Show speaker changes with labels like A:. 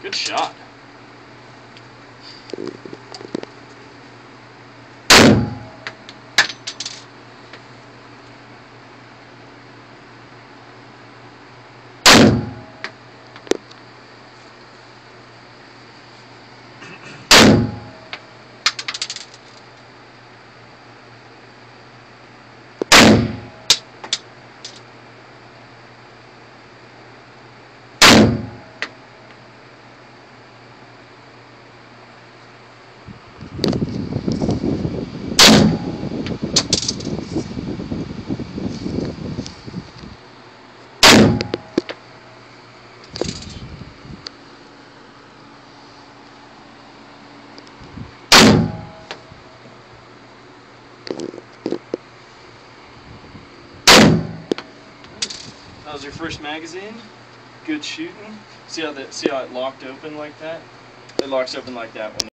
A: Good shot. That was your first magazine. Good shooting. See how it locked open like that? It locks open like that when